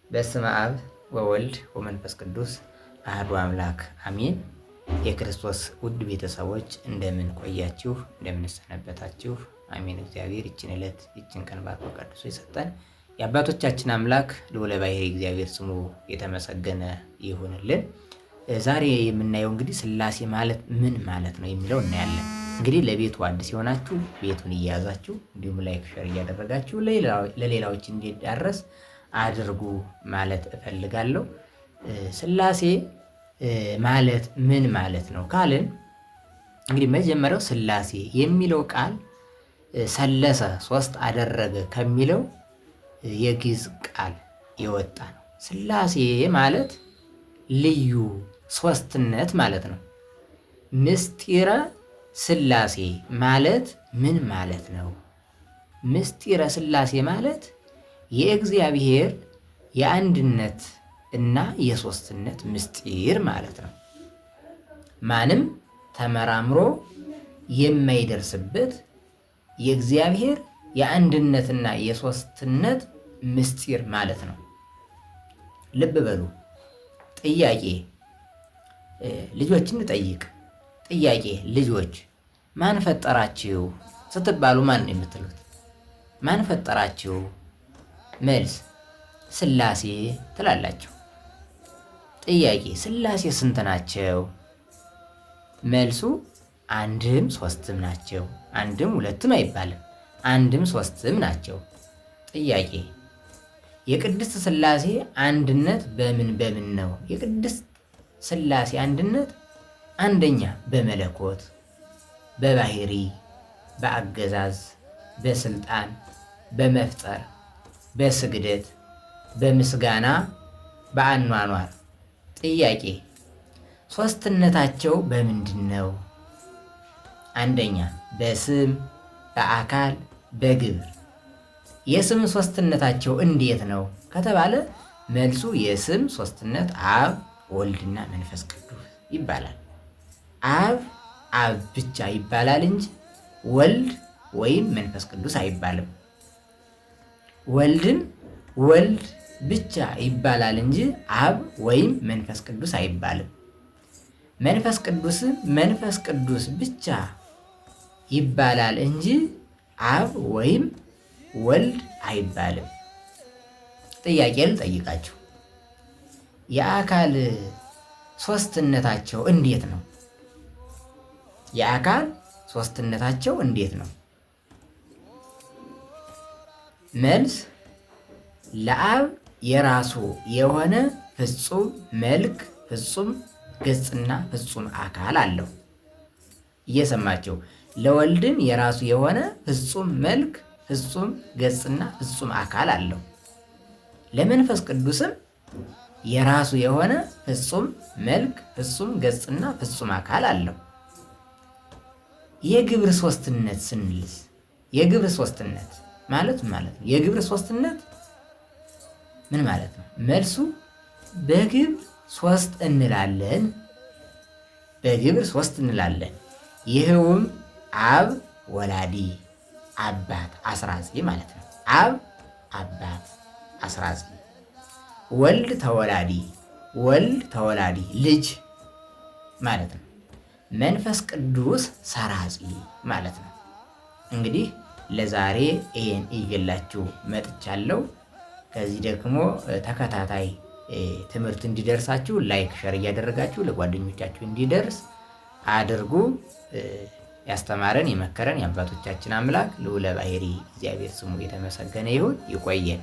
በስመ አብ ወወልድ ወመንፈስ ቅዱስ አሐዱ አምላክ አሜን። የክርስቶስ ውድ ቤተሰቦች እንደምን ቆያችሁ? እንደምን ሰነበታችሁ? አሜን። እግዚአብሔር ይችን ዕለት ይችን ቀን ባርኮ ቀድሶ የሰጠን የአባቶቻችን አምላክ ልዑለ ባሕርይ እግዚአብሔር ስሙ የተመሰገነ ይሁንልን። ዛሬ የምናየው እንግዲህ ሥላሴ ማለት ምን ማለት ነው የሚለው እናያለን። እንግዲህ ለቤቱ አዲስ የሆናችሁ ቤቱን እየያዛችሁ እንዲሁም ላይክ ሸር እያደረጋችሁ ለሌላዎች እንዲዳረስ አድርጉ ማለት እፈልጋለሁ። ሥላሴ ማለት ምን ማለት ነው ካልን እንግዲህ መጀመሪያው ሥላሴ የሚለው ቃል ሰለሰ ሶስት አደረገ ከሚለው የግዕዝ ቃል የወጣ ነው። ሥላሴ ማለት ልዩ ሶስትነት ማለት ነው። ምስጢረ ሥላሴ ማለት ምን ማለት ነው? ምስጢረ ሥላሴ ማለት የእግዚአብሔር የአንድነት እና የሶስትነት ምስጢር ማለት ነው። ማንም ተመራምሮ የማይደርስበት የእግዚአብሔር የአንድነትና የሶስትነት ምስጢር ማለት ነው። ልብ በሉ። ጥያቄ ልጆችን እንጠይቅ። ጥያቄ ልጆች ማን ፈጠራችሁ ስትባሉ ማን ነው የምትሉት? ማን ፈጠራችሁ? መልስ ሥላሴ ትላላችሁ። ጥያቄ ሥላሴ ስንት ናቸው? መልሱ አንድም ሶስትም ናቸው። አንድም ሁለትም አይባልም፣ አንድም ሶስትም ናቸው። ጥያቄ የቅድስት ሥላሴ አንድነት በምን በምን ነው? የቅድስት ሥላሴ አንድነት አንደኛ በመለኮት፣ በባሕርይ፣ በአገዛዝ፣ በስልጣን፣ በመፍጠር፣ በስግደት፣ በምስጋና፣ በአኗኗር። ጥያቄ ሶስትነታቸው በምንድን ነው? አንደኛ በስም፣ በአካል፣ በግብር። የስም ሶስትነታቸው እንዴት ነው ከተባለ መልሱ የስም ሶስትነት አብ ወልድና መንፈስ ቅዱስ ይባላል። አብ አብ ብቻ ይባላል እንጂ ወልድ ወይም መንፈስ ቅዱስ አይባልም። ወልድም ወልድ ብቻ ይባላል እንጂ አብ ወይም መንፈስ ቅዱስ አይባልም። መንፈስ ቅዱስም መንፈስ ቅዱስ ብቻ ይባላል እንጂ አብ ወይም ወልድ አይባልም። ጥያቄ ልጠይቃችሁ። የአካል ሶስትነታቸው እንዴት ነው? የአካል ሶስትነታቸው እንዴት ነው? መልስ ለአብ የራሱ የሆነ ፍጹም መልክ፣ ፍጹም ገጽና ፍጹም አካል አለው። እየሰማቸው። ለወልድም የራሱ የሆነ ፍጹም መልክ፣ ፍጹም ገጽና ፍጹም አካል አለው። ለመንፈስ ቅዱስም የራሱ የሆነ ፍጹም መልክ፣ ፍጹም ገጽና ፍጹም አካል አለው። የግብር ሶስትነት ስንልስ የግብር ሶስትነት ማለት ነው። የግብር ሶስትነት ምን ማለት ነው? መልሱ በግብር ሶስት እንላለን። በግብር ሶስት እንላለን። ይህውም አብ ወላዲ አባት አስራጺ ማለት ነው። አብ አባት አስራጺ፣ ወልድ ተወላዲ ወልድ ተወላዲ ልጅ ማለት ነው። መንፈስ ቅዱስ ሰራጺ ማለት ነው። እንግዲህ ለዛሬ ይሄን ይዤላችሁ መጥቻለሁ። ከዚህ ደግሞ ተከታታይ ትምህርት እንዲደርሳችሁ ላይክ ሸር እያደረጋችሁ ለጓደኞቻችሁ እንዲደርስ አድርጉ። ያስተማረን የመከረን የአባቶቻችን አምላክ ልዑለ ባሕርይ እግዚአብሔር ስሙ የተመሰገነ ይሁን። ይቆየን።